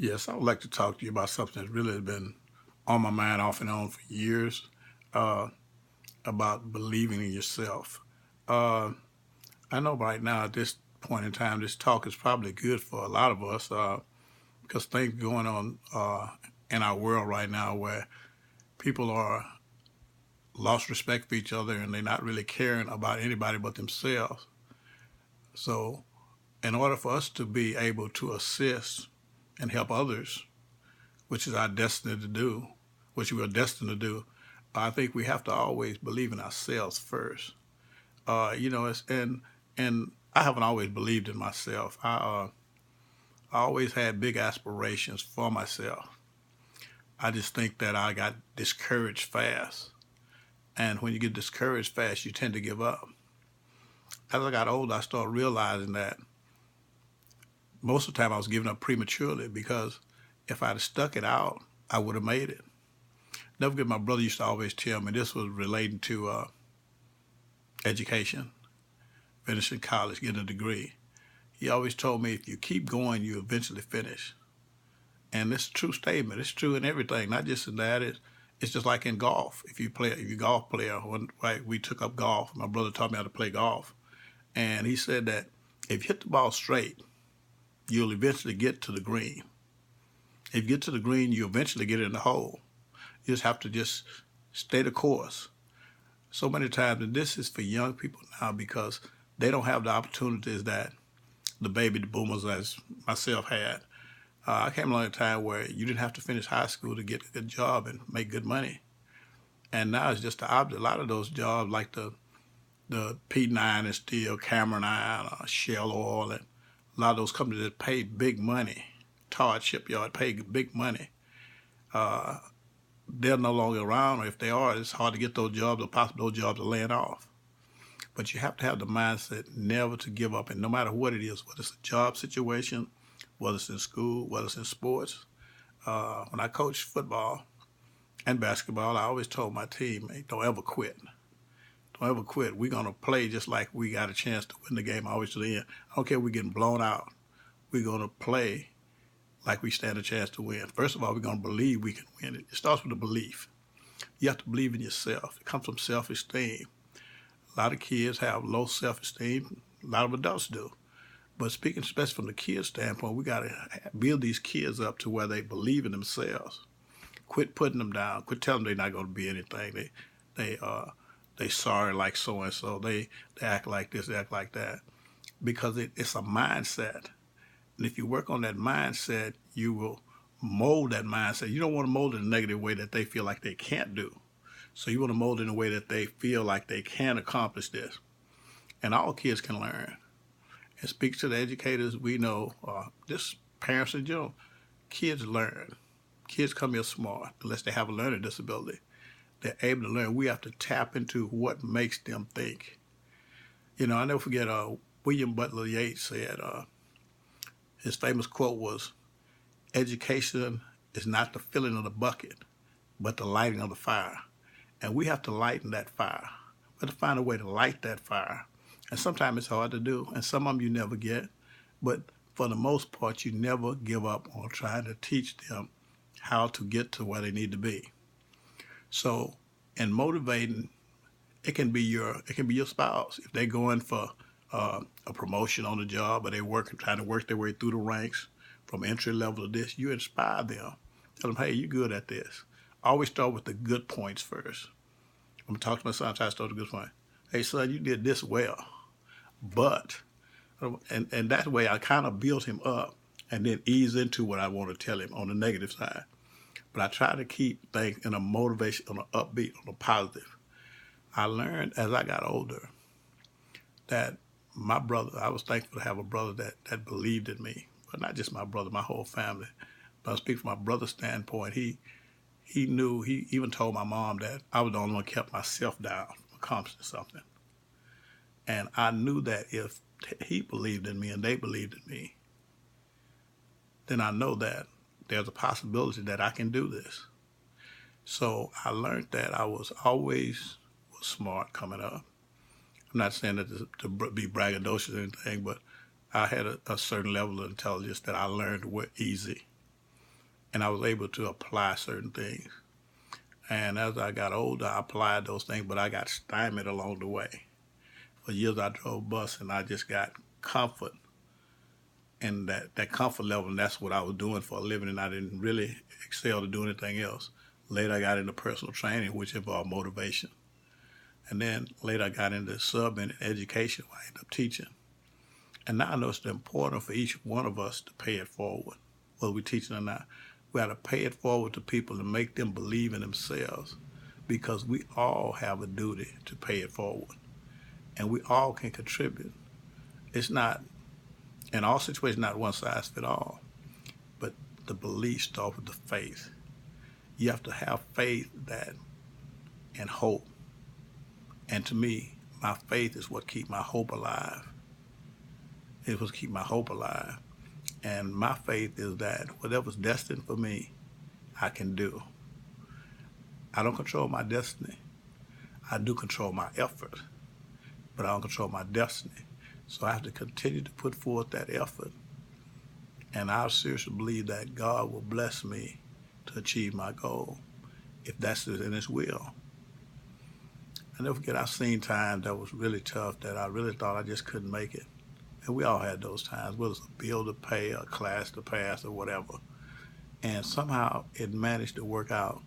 Yes, I would like to talk to you about something that's really been on my mind off and on for years, uh, about believing in yourself. Uh, I know right now at this point in time, this talk is probably good for a lot of us because things going on in our world right now where people are lost respect for each other and they're not really caring about anybody but themselves. So, in order for us to be able to assist and help others, which is our destiny to do, which we are destined to do, I think we have to always believe in ourselves first. And I haven't always believed in myself. I always had big aspirations for myself. I just think that I got discouraged fast, and when you get discouraged fast, you tend to give up. As I got older, I started realizing that most of the time I was giving up prematurely because if I'd have stuck it out, I would have made it. Never forget, my brother used to always tell me this was relating to education, finishing college, getting a degree. He always told me if you keep going, you eventually finish. And it's a true statement. It's true in everything, not just in that. It's just like in golf. If you're a golf player, when right, we took up golf, my brother taught me how to play golf, and he said that if you hit the ball straight, you'll eventually get to the green. If you get to the green, you eventually get in the hole. You just have to just stay the course. So many times, and this is for young people now because they don't have the opportunities that the baby boomers as myself had. I came along a time where you didn't have to finish high school to get a good job and make good money. And now it's just the opposite. A lot of those jobs, like the P9 and steel, Cameron Iron, Shell Oil, and a lot of those companies that pay big money, Todd Shipyard pay big money. Uh, they're no longer around, or if they are, it's hard to get those jobs, or possibly those jobs are laying off. But you have to have the mindset never to give up, and no matter what it is, whether it's a job situation, whether it's in school, whether it's in sports. When I coached football and basketball, I always told my team, hey, don't ever quit. Don't ever quit. We're going to play just like we got a chance to win the game always to the end. I don't care if we're getting blown out. We're going to play like we stand a chance to win. First of all, we're going to believe we can win it. It starts with a belief. You have to believe in yourself. It comes from self-esteem. A lot of kids have low self-esteem. A lot of adults do. But speaking especially from the kids' standpoint, we got to build these kids up to where they believe in themselves. Quit putting them down. Quit telling them they're not going to be anything. They they sorry like so and so. They act like this, they act like that, because it's a mindset. And if you work on that mindset, you will mold that mindset. You don't want to mold it in a negative way that they feel like they can't do. So you want to mold it in a way that they feel like they can accomplish this. And all kids can learn. And speak to the educators we know, just parents in general, kids learn. Kids come here smart unless they have a learning disability. They're able to learn. We have to tap into what makes them think. I never forget William Butler Yeats said, his famous quote was, education is not the filling of the bucket, but the lighting of the fire. And we have to lighten that fire. We have to find a way to light that fire. And sometimes it's hard to do, and some of them you never get. But for the most part, you never give up on trying to teach them how to get to where they need to be. So, in motivating, it can be your spouse if they're going for a promotion on the job, or trying to work their way through the ranks from entry level to this. You inspire them. Tell them, hey, you're good at this. Always start with the good points first. I'm gonna talk to my son. Try to start with the good point. Hey, son, you did this well, but and that way I kind of build him up and then ease into what I want to tell him on the negative side. But I try to keep things in a motivation, on an upbeat, on a positive. I learned as I got older that my brother, I was thankful to have a brother that believed in me. But not just my brother, my whole family. But I speak from my brother's standpoint. He knew, he even told my mom that I was the only one who kept myself down from accomplishing something. And I knew that if he believed in me and they believed in me, then I know that there's a possibility that I can do this. So I learned that I was always smart coming up. I'm not saying that to be braggadocious or anything, but I had a certain level of intelligence that I learned were easy. and I was able to apply certain things. And as I got older, I applied those things, but I got stymied along the way. For years, I drove bus, and I just got comfort and that comfort level, and that's what I was doing for a living, and I didn't really excel to do anything else. Later, I got into personal training, which involved motivation. And then later, I got into sub and education, where I ended up teaching. And now I know it's important for each one of us to pay it forward, whether we're teaching or not. We got to pay it forward to people and make them believe in themselves, because we all have a duty to pay it forward. And we all can contribute. It's not, in all situations, not one size fit all, but the belief starts with the faith. You have to have faith that and hope. And to me, my faith is what keeps my hope alive. It's what keeps my hope alive. And my faith is that whatever's destined for me, I can do. I don't control my destiny. I do control my effort, but I don't control my destiny. So I have to continue to put forth that effort. And I seriously believe that God will bless me to achieve my goal, if that's in His will. I never forget, I've seen times that was really tough, that I really thought I just couldn't make it. And we all had those times, whether it's a bill to pay, a class to pass, or whatever. And somehow it managed to work out